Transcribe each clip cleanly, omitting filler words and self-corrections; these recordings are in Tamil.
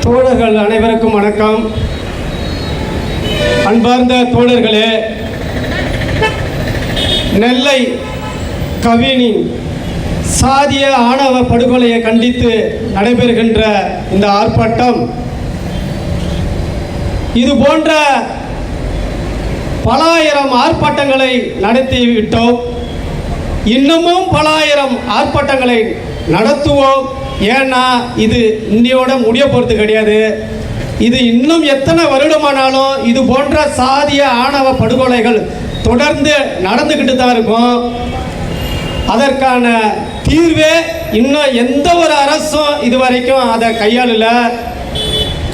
தோழர்கள் அனைவருக்கும் வணக்கம். அன்பார்ந்த தோழர்களே, நெல்லை கவினின் சாதிய ஆணவ படுகொலையை கண்டித்து நடைபெறுகின்ற இந்த ஆர்ப்பாட்டம் இது போன்ற பல ஆயிரம் ஆர்ப்பாட்டங்களை நடத்திவிட்டோம். இன்னமும் பல ஆயிரம் ஆர்ப்பாட்டங்களை நடத்துவோம். ஏன்னா இது இன்னையோட முடிய போகிறது கிடையாது. இது இன்னும் எத்தனை வருடமானாலும் இது போன்ற சாதிய ஆணவ படுகொலைகள் தொடர்ந்து நடந்துக்கிட்டு தான் இருக்கும். அதற்கான தீர்வே இன்னும் எந்த ஒரு அரசும் இதுவரைக்கும் அதை கையாளல.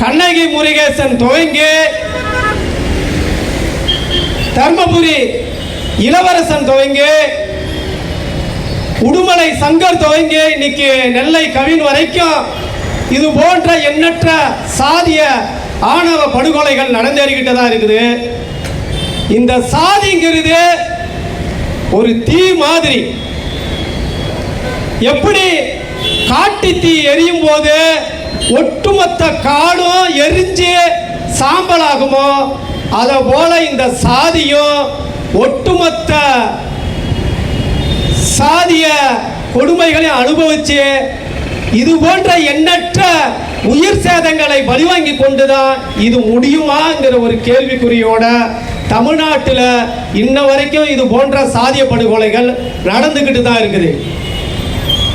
கண்ணகி முருகேசன் துவங்கி தர்மபுரி இளவரசன் துவங்கி உடுமலை சங்கர் துவங்கி இன்னைக்கு நெல்லை கவின் வரைக்கும் இது போன்ற எண்ணற்ற சாதிய ஆணவ படுகொலைகள் நடந்தேறிக்கிட்டு தான் இருக்குது. இந்த சாதிங்கிறது ஒரு தீ மாதிரி. எப்படி காட்டு தீ எரியும் போது ஒட்டுமொத்த காடும் எரிஞ்சு சாம்பலாகுமோ, அதை போல இந்த சாதியும் ஒட்டுமொத்த சாதிய கொடுமைகளை அனுபவிச்சு இது போன்ற எண்ணற்ற உயிர் சேதங்களை பலிவாங்கி கொண்டுதான் இது முடியுமாங்கிற ஒரு கேள்விக்குறியோட தமிழ்நாட்டில் இன்ன வரைக்கும் இது போன்ற சாதிய படுகொலைகள் நடந்துக்கிட்டு தான் இருக்குது.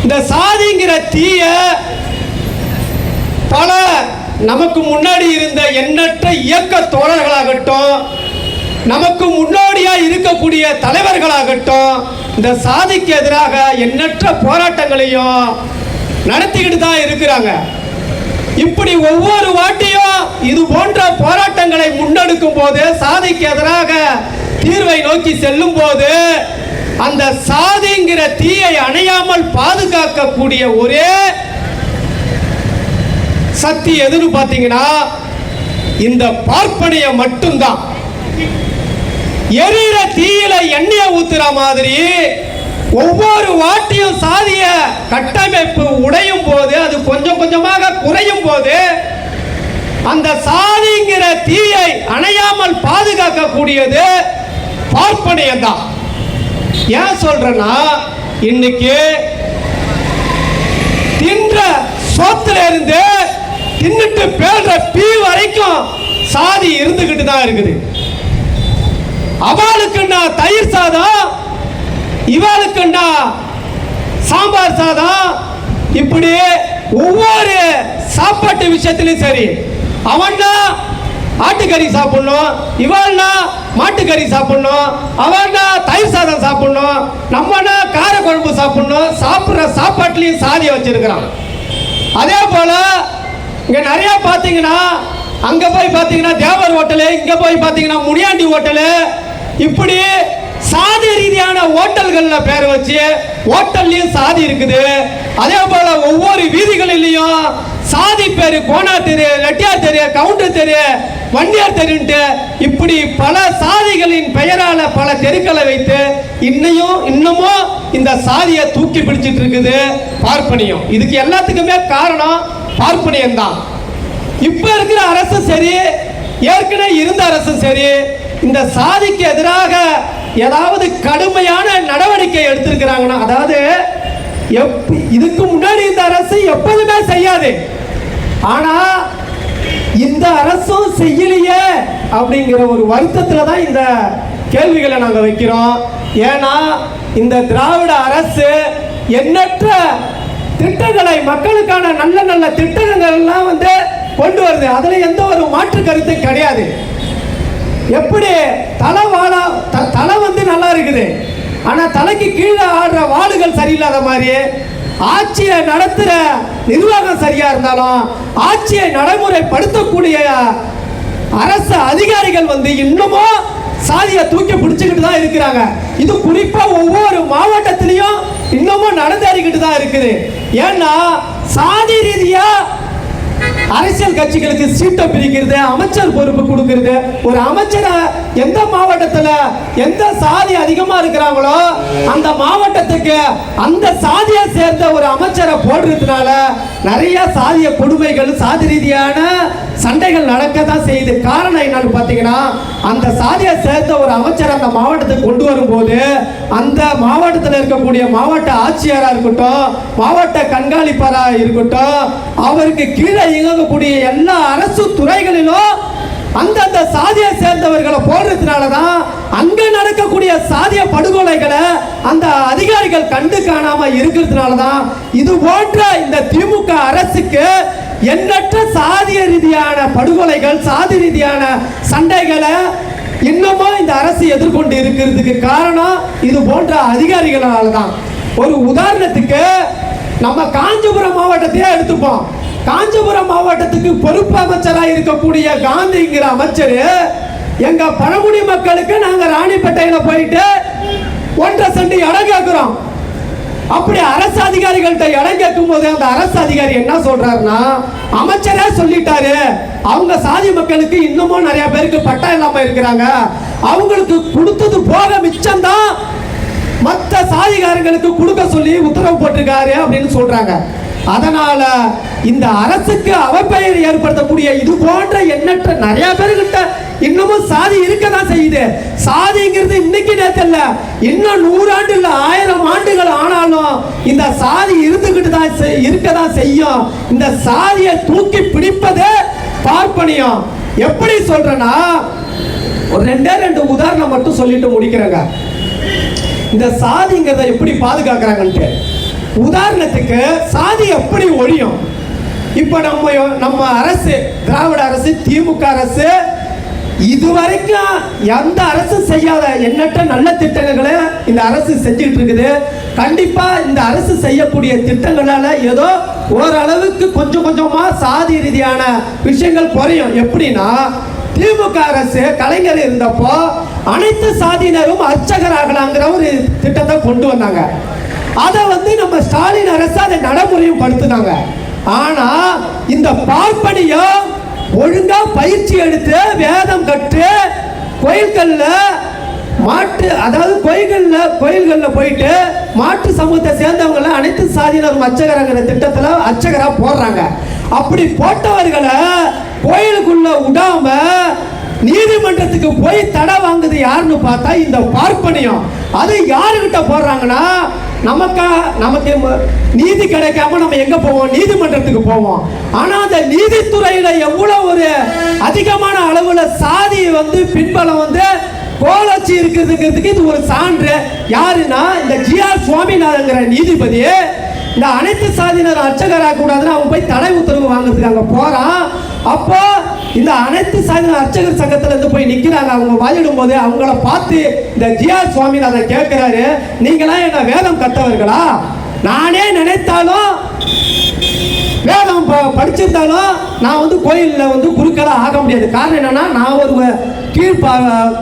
இந்த சாதிங்கிற தீய பல நமக்கு முன்னாடி இருந்த எண்ணற்ற இயக்க தோழர்களாகட்டும், நமக்கு முன்னோடியாக இருக்கக்கூடிய தலைவர்களாகட்டும், இந்த சாதிக்கு எதிராக எண்ணற்ற போராட்டங்களையும் நடத்திக்கிட்டு தான் இருக்கிறாங்க. இப்படி ஒவ்வொரு வாட்டியும் இது போன்ற போராட்டங்களை முன்னெடுக்கும் போது, சாதிக்கு எதிராக தீர்வை நோக்கி செல்லும் போது, அந்த சாதிங்கிற தீயை அணையாமல் பாதுகாக்கக்கூடிய ஒரே சக்தி எதுன்னு பார்த்தீங்கன்னா இந்த பார்ப்பனியம் மட்டும்தான். எரியிற தீயில எண்ணெயை ஊத்துற மாதிரி ஒவ்வொரு வாட்டியும் சாதிய கட்டமைப்பு உடையும் போது, அது கொஞ்சம் கொஞ்சமாக குறையும் போது, அந்த சாதிங்கிற தீயை அணையாமல் பாதுகாக்கக்கூடியது பார்ப்பனியம் தான். ஏன் சொல்றேன்னா, இன்னைக்கு தின்ற சோத்துல இருந்து தின்னுட்டு பேர்ற பீ வரைக்கும் சாதி இருந்துகிட்டு தான் இருக்குது. அவளுக்குன்னா தயிர் சாதம், இவளுக்குன்னா சாம்பார் சாதம், இப்படி ஒவ்வொரு சாப்பாட்டு விஷயத்திலும் சரி, அவன்னா ஆட்டுக்கறி சாப்பிடணும், இவள்னா மாட்டுக்கறி சாப்பிடணும், அவன்னா தயிர் சாதம் சாப்பிடணும், நம்மனா கார குழம்பு சாப்பிடணும். சாப்பிட்ற சாப்பாட்டுலையும் சாதியை வச்சிருக்கிறான். அதே போல இங்க நிறைய பார்த்தீங்கன்னா, அங்க போய் பார்த்தீங்கன்னா தேவர் ஹோட்டலு, இங்க போய் பார்த்தீங்கன்னா முனியாண்டி ஹோட்டலு, இப்படி சாதி ரீதியான ஹோட்டல்கள்ல பேர் வச்சு ஹோட்டல்லையும் சாதி இருக்குது. அதே போல ஒவ்வொரு வீதிகளிலையும் சாதி பேரு, கோணா தெரு, ரெட்டியார் தெரு, கவுண்டர் தெரு, வண்டியார் தெருன்ட்டு இப்படி பல சாதிகளின் பெயரால பல தெருக்களை வைத்து இன்னமும் இந்த சாதியை தூக்கி பிடிச்சிட்டு இருக்குது பார்ப்பனியம். இதுக்கு எல்லாத்துக்குமே காரணம் பார்ப்பனியம் தான். இப்ப இருக்கிற அரசும் சரி, ஏற்கனவே இருந்த அரசும் சரி, இந்த சாதிக்கு எதிராக ஏதாவது கடுமையான நடவடிக்கை எடுத்திருக்கிறாங்கன்னா, அதாவது இதுக்கு முன்னாடி இந்த அரசு எப்போதுமே செய்யாது, ஆனா இந்த அரசும் செய்யலையே அப்படிங்கிற ஒரு வருத்தத்தில் தான் இந்த கேள்விகளை நாங்கள் வைக்கிறோம். ஏன்னா இந்த திராவிட அரசு எண்ணற்ற திட்டங்களை, மக்களுக்கான நல்ல நல்ல திட்டங்கள் எல்லாம் கொண்டு வருது. அதுல எந்த ஒரு மாற்று கருத்தும் கிடையாது. எப்படி தலை நல்லா இருக்குது, ஆனா தலைக்கு கீழே ஆடுற வாளுகள் சரியில்லாத மாதிரி ஆட்சியை நடத்துற நிர்வாகம் சரியா இருந்தாலும் ஆட்சியை நடைமுறைப்படுத்தக்கூடிய அரசு அதிகாரிகள் இன்னமும் சாதியை தூக்கி பிடிச்சுக்கிட்டு தான் இருக்கிறாங்க. இது குறிப்பா ஒவ்வொரு மாவட்டத்திலையும் இன்னமும் நடந்தேறிக்கிட்டு தான் இருக்குது. ஏன்னா சாதி ரீதியா அரசியல் கட்சிகளுக்கு சீட்டை பிரிக்கிறது, அமைச்சர் பொறுப்பு கொடுக்கிறது. ஒரு அமைச்சரை எந்த மாவட்டத்தில் எந்த சாதி அதிகமா இருக்கிறாங்களோ அந்த மாவட்டத்துக்கு அந்த சாதியை சேர்ந்த ஒரு அமைச்சரை போடுறதுனால நிறைய சாதிய கொடுமைகள், சாதி ரீதியான சண்டைகள் நடக்க தான் செய்யுது. காரணம் என்னன்னு பார்த்தீங்கன்னா, அந்த சாதியை சேர்ந்த ஒரு அமைச்சர் அந்த மாவட்டத்துக்கு கொண்டு வரும்போது அந்த மாவட்டத்தில் இருக்கக்கூடிய மாவட்ட ஆட்சியராக இருக்கட்டும், மாவட்ட கண்காணிப்பாளராக இருக்கட்டும், அவருக்கு கீழே இயங்கக்கூடிய எல்லா அரசு துறைகளிலும் அந்தந்த சாதியை சேர்ந்தவர்களை போடுறதுனால தான் அங்க நடக்கக்கூடிய சாதிய படுகொலைகளை அந்த அதிகாரிகள் கண்டு காணாம இருக்கிறதுனால தான் இது போன்ற இந்த திமுக அரசுக்கு எண்ணற்ற சாதிய ரீதியான படுகொலைகள், சாதி ரீதியான சண்டைகளை இன்னமும் இந்த அரசு எதிர்கொண்டு இருக்கிறதுக்கு காரணம் இது போன்ற அதிகாரிகளால தான். ஒரு உதாரணத்துக்கு நம்ம காஞ்சிபுரம் மாவட்டத்தையே எடுத்துப்போம். காஞ்சிபுரம் மாவட்டத்துக்கு பொறுப்பு அமைச்சராக இருக்கக்கூடிய காந்திங்கிற அமைச்சர் எங்க பழங்குடி மக்களுக்கு நாங்க ராணிப்பேட்டையில போயிட்டு 1.5 சென்ட் இடம் கேட்கிறோம். அப்படி அரசு அதிகாரிகள்கிட்ட இடம் கேட்கும் போது அந்த அரசு அதிகாரி என்ன சொல்றாருன்னா, அமைச்சரே சொல்லிட்டாரு அவங்க சாதி மக்களுக்கு இன்னமும் நிறைய பேருக்கு பட்டா இல்லாம இருக்கிறாங்க, அவங்களுக்கு கொடுத்தது போக மிச்சம்தான் மற்ற சாதிகாரங்களுக்கு கொடுக்க சொல்லி உத்தரவு போட்டிருக்காரு அப்படின்னு சொல்றாங்க. அதனால இந்த அரசுக்கு அவப்பெயர் ஏற்படுத்தக்கூடிய இது போன்ற எண்ணற்ற நிறைய பேர்கிட்ட இன்னமும் சாதி இருக்கதான் செய்யுது. சாதிங்கிறது இன்னைக்கு நேத்து இல்ல, இன்னும் 100 ஆண்டு இல்ல 1000 ஆண்டுகள் ஆனாலும் இந்த சாதி இருந்துகிட்டு தான் இருக்கதான் செய்யும். இந்த சாதியை தூக்கி பிடிப்பதே பார்ப்பனியம். எப்படி சொல்றேன்னா, ஒரு 2 உதாரணம் மட்டும் சொல்லிட்டு முடிக்கிறேங்க. இந்த சாதிங்கிறத எப்படி பாதுகாக்கிறாங்கன்ட்டு. உதாரணத்துக்கு சாதி எப்படி ஒழியும்? இப்ப நம்ம அரசு, திராவிட அரசு, திமுக அரசு இதுவரைக்கும் எந்த அரசு செய்யாத எண்ணற்ற நல்ல திட்டங்களை இந்த அரசு செஞ்சுட்டு இருக்குது. கண்டிப்பா இந்த அரசு செய்யக்கூடிய திட்டங்களால ஏதோ ஓரளவுக்கு கொஞ்சம் கொஞ்சமா சாதி ரீதியான விஷயங்கள் குறையும். எப்படின்னா, திமுக அரசு கலைஞர் இருந்தப்போ அனைத்து சாதியினரும் அர்ச்சகராகலாங்கிற ஒரு திட்டத்தை கொண்டு வந்தாங்க. அதை நம்ம ஸ்டாலின் அரசு அதை நடைமுறையும் படுத்தினாங்க. ஆனா இந்த பார்ப்பனியம் ஒழுங்கா பயிற்சி எடுத்து வேதம் கற்று கோயில்கள்ல கோயில்கள்ல போயிட்டு மாட்டு சமூகத்தை சேர்ந்தவங்களை அனைத்து சாதியினரும் அர்ச்சகராங்கிற திட்டத்துல அர்ச்சகரா போடுறாங்க. அப்படி போட்டவர்களை கோயிலுக்குள்ள விடாம நீதிமன்றத்துக்கு போய் தடை வாங்குது யாருன்னு பார்த்தா இந்த பார்ப்பனியம். அது யாருகிட்ட போடுறாங்கன்னா, நமக்கு நீதி கிடைக்காம நம்ம எங்க போவோம்? நீதிமன்றத்துக்கு போவோம். ஆனா அந்த நீதித்துறையில எவ்வளவு ஒரு அதிகமான அளவுல சாதி பின்பலம் கோலச்சி இருக்கிறதுங்கிறதுக்கு இது ஒரு சான்று. யாருன்னா, இந்த ஜிஆர் சுவாமிநாதங்கிற நீதிபதி இந்த அனைத்து சாதியினர் அர்ச்சகராக கூடாதுன்னு அவங்க போய் தடை உத்தரவு வாங்குறதுக்கு அங்க போறான். அப்போ இந்த அனைத்து சாதியினர் அர்ச்சகர் சங்கத்துல இருந்து போய் நிக்கிறாங்க. அவங்க வாதிடும் போது அவங்கள பார்த்து இந்த ஜிஆர் சுவாமிநாதன் கேட்கிறாரு, நீங்களா என்ன வேதம் கற்றவர்களா? நானே நினைத்தாலும் வேதம் படிச்சிருந்தாலும் நான் கோயிலில் குருக்களாக ஆக முடியாது. காரணம் என்னன்னா, நான் ஒரு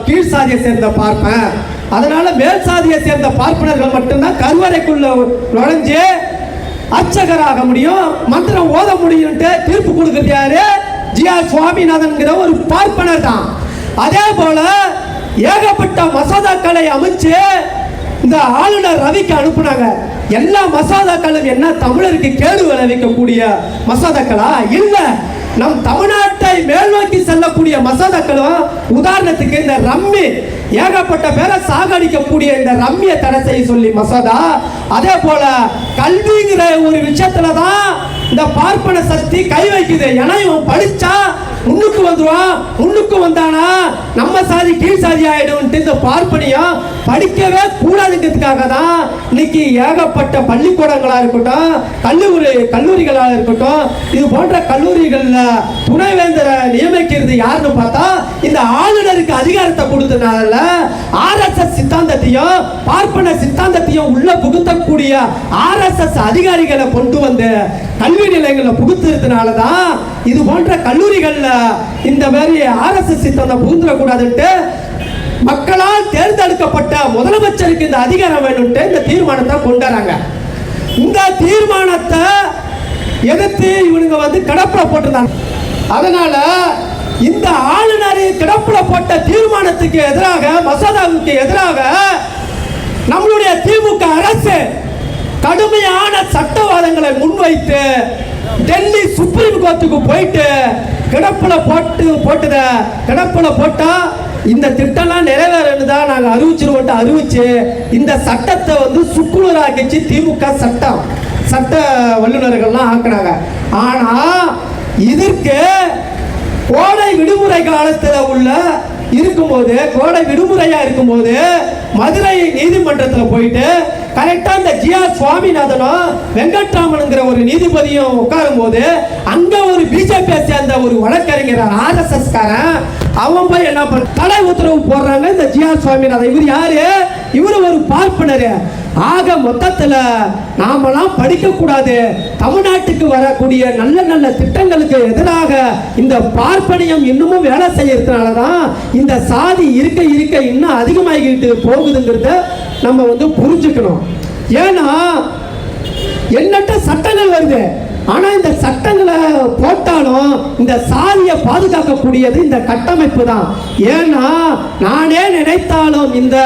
கீழ் சாதியை சேர்ந்த பார்ப்பேன். அதனால மேல் சாதியை சேர்ந்த பார்ப்பனர்கள் மட்டும்தான் கருவறைக்குள்ள நுழைஞ்சு அர்ச்சகராக முடியும், மந்திரம் ஓத முடியும் தீர்ப்பு கொடுக்கிறது யாரு? ஜிஆர் சுவாமிநாதன்கிற ஒரு பார்ப்பனர் தான். அதே போல ஏகப்பட்ட மசோதாக்களை அமைச்சு இந்த ஆளுநர் ரவிக்கு அனுப்புனாங்க. எல்லா மசோதாக்களும் என்ன தமிழருக்கு கேடு விளைவிக்கக்கூடிய மசோதாக்களா? இல்ல, நம் தமிழ்நாட்டை மேல் நோக்கி செல்லக்கூடிய மசோதாக்களும். உதாரணத்துக்கு இந்த ரம்மி, ஏகப்பட்ட பேரை சாகடிக்கக்கூடிய இந்த ரம்மிய தடை செய்ய சொல்லி மசோதா. அதே போல கல்விங்கிற ஒரு விஷயத்துல தான் இந்த பார்ப்பன சக்தி கை வைக்குது. ஏன்னா இவன் படிச்சா முன்னுக்கு வந்துருவான், முன்னுக்கு வந்தானா நம்ம சாதி கீழ் சாதி ஆயிடும். இந்த பார்ப்பனியம் படிக்கவே கூடாதுங்கிறதுக்காக தான் இன்னைக்கு ஏகப்பட்ட பள்ளிக்கூடங்களா இருக்கட்டும், கல்லூரிகளாக இருக்கட்டும், இது போன்ற கல்லூரிகள்ல துணைவேந்தரை நியமிக்கிறது யாருன்னு பார்த்தா இந்த ஆளுநருக்கு அதிகாரத்தை கொடுத்ததுனால RSS சித்தாந்தத்தையும் பார்ப்பன சித்தாந்தத்தையும் உள்ள புகுத்தக்கூடிய RSS அதிகாரிகளை கொண்டு வந்து கல்வி நிலையங்களில் புகுத்துறதுனால தான் இது போன்ற கல்லூரிகள்ல இந்த மாதிரி RSS சித்தாந்தம் புகுந்துடக்கூடாதுன்ட்டு மக்களால் தேர்ந்தெடுக்கப்பட்ட முதலமைச்சருக்கு இந்த அதிகாரம் வேணும்ட்டு இந்த தீர்மானத்தை கொண்டாடுறாங்க. இந்த தீர்மானத்தை எதிர்த்து இவனுங்க வந்து கிடப்பில் போட்டிருந்தாங்க. அதனால இந்த ஆளுநர் கிடப்பில் போட்ட தீர்மானத்துக்கு எதிராக, மசோதாவுக்கு எதிராக நம்மளுடைய திமுக அரசு கடுமையான சட்டவாதங்களை முன்வைத்து டெல்லி சுப்ரீம் கோர்ட்டுக்கு போயிட்டு கிடப்பில் போட்டா இந்த திட்டம்லாம் நிறைவேறதான் நாங்கள் அறிவிச்சிருவோம் அறிவிச்சு இந்த சட்டத்தை வந்து சுக்குநூறாக்கிச்சு திமுக சட்ட வல்லுநர்கள்லாம் ஆக்குனாங்க. ஆனா இதற்கு கோடை விடுமுறை காலத்தில் இருக்கும்போது, கோடை விடுமுறையா இருக்கும்போது மதுரை நீதிமன்றத்தில் போயிட்டு கரெக்டா இந்த ஜிஆர் சுவாமிநாதனும் வெங்கட்ராமனுங்கிற ஒரு நீதிபதியும் உட்காரும் போது அங்க ஒரு பிஜேபியை சேர்ந்த ஒரு வழக்கறிஞர் RSS காரன் அவன் போய் என்ன பண்ண தடை உத்தரவு போடுறாங்க இந்த ஜிஆர் சுவாமிநாதன். இவர் யாரு? இவரு ஒரு பார்ப்பனர். ஆக மொத்தத்தில் நாமெல்லாம் படிக்க கூடாது, தமிழ்நாட்டுக்கு வரக்கூடிய நல்ல நல்ல திட்டங்களுக்கு எதிராக இந்த பார்ப்பனியம் இன்னமும் வேலை செய்யறதுனாலதான் இந்த சாதி இருக்க இருக்க இன்னும் அதிகமாகிட்டு போகுதுங்கிறத நம்ம வந்து புரிஞ்சுக்கணும். ஏன்னா எண்ணற்ற சட்டங்கள் வருது, ஆனா இந்த சட்டங்களை போட்டாலும் இந்த சாதியை பாதுகாக்கக்கூடியது இந்த கட்டமைப்பு தான். ஏன்னா நானே நினைத்தாலும் இந்த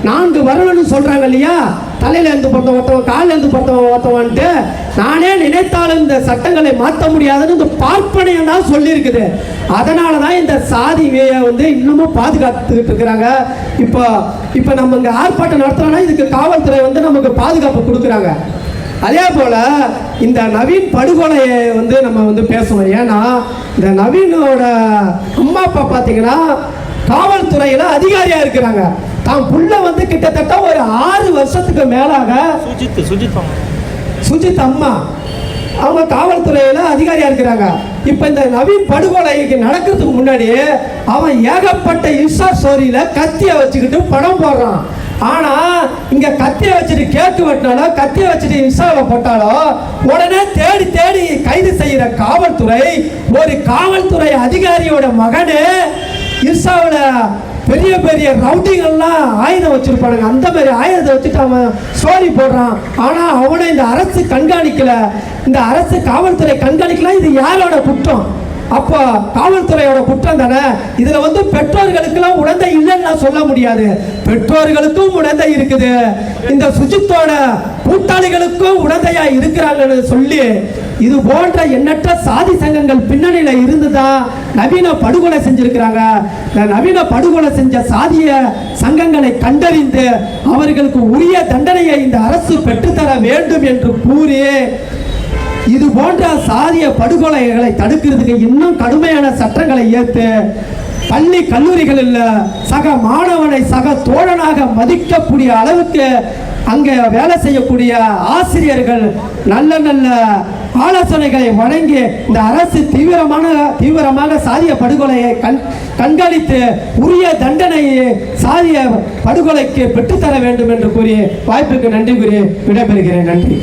4 வருடம்னு சொல்றாங்க இல்லையா, தலையில இருந்து பொறுத்த ஒருத்தவன், காலில் இருந்து பொறுத்த ஒருத்தவன்ட்டு, நானே நினைத்தாலும் இந்த சட்டங்களை மாற்ற முடியாதுன்னு இந்த பார்ப்பனையம் தான் சொல்லியிருக்குது. அதனால தான் இந்த சாதியை வந்து இன்னமும் பாதுகாத்துக்கிட்டு இருக்கிறாங்க. இப்போ நம்ம இங்கே ஆர்ப்பாட்டம் நடத்துறோம்னா இதுக்கு காவல்துறை வந்து நமக்கு பாதுகாப்பு கொடுக்குறாங்க. அதே போல இந்த நவீன் படுகொலையை வந்து நம்ம வந்து பேசணும். ஏன்னா இந்த நவீனோட அம்மா அப்பா பார்த்தீங்கன்னா காவல்துறையில் அதிகாரியா இருக்கிறாங்க. தான் புள்ள வந்து கிட்டத்தட்ட ஒரு 6 வருஷத்துக்கு மேலாக சுஜித் அம்மா அவங்க காவல்துறையில் அதிகாரியா இருக்கிறாங்க. இப்போ இந்த நவீன் படுகொலைக்கு நடக்கிறதுக்கு முன்னாடி அவன் ஏகப்பட்ட இன்ஸ்டா ஸ்டோரியில கத்தியை வச்சுக்கிட்டு படம் போடுறான். ஆனா இங்க கத்தியை வச்சுட்டு கேக்கு வெட்டினாலோ கத்தியை வச்சுட்டு இன்ஸ்டாவை போட்டாலோ உடனே தேடி தேடி கைது செய்யற காவல்துறை, ஒரு காவல்துறை அதிகாரியோட மகனு இன்ஸ்டாவில் பெரிய பெரிய ரவுடிங்கெல்லாம் ஆயுதம் வச்சிருப்பானுங்க, அந்த மாதிரி ஆயுதத்தை வச்சுட்டு அவன் ஸ்டோரி போடுறான். ஆனா அவனை இந்த அரசு கண்காணிக்கல, இந்த அரசு காவல்துறை கண்காணிக்கலாம். இது யாரோட குற்றம்? அப்போ காவல்துறையோட குற்றம் தானே. இதுல வந்து பெற்றோர்களுக்கெல்லாம் உடந்தை இல்லைன்னு சொல்ல முடியாது, பெற்றோர்களுக்கும் உடந்தை இருக்குது, இந்த சுஜித்தோட கூட்டாளிகளுக்கும் உடந்தையா இருக்கிறாங்கன்னு சொல்லி இது போன்ற எண்ணற்ற சாதி சங்கங்கள் பின்னணியில இருந்துதான் நவீன படுகொலை செஞ்சிருக்கிறாங்க. நவீன படுகொலை செஞ்ச சாதிய சங்கங்களை கண்டறிந்து அவர்களுக்கு உரிய தண்டனையை இந்த அரசு பெற்றுத்தர வேண்டும் என்று கூறி இது போன்ற சாதிய படுகொலைகளை தடுக்கிறதுக்கு இன்னும் கடுமையான சட்டங்களை ஏற்று பள்ளி கல்லூரிகளில் சக மாணவனை சக தோழனாக மதிக்கக்கூடிய அளவுக்கு அங்கே வேலை செய்யக்கூடிய ஆசிரியர்கள் நல்ல நல்ல ஆலோசனைகளை வழங்கி இந்த அரசு தீவிரமாக சாதிய படுகொலையை கண்காணித்து உரிய தண்டனையை சாதிய படுகொலைக்கு பெற்றுத்தர வேண்டும் என்று கூறி வாய்ப்புக்கு நன்றி கூறி விடைபெறுகிறேன். நன்றி.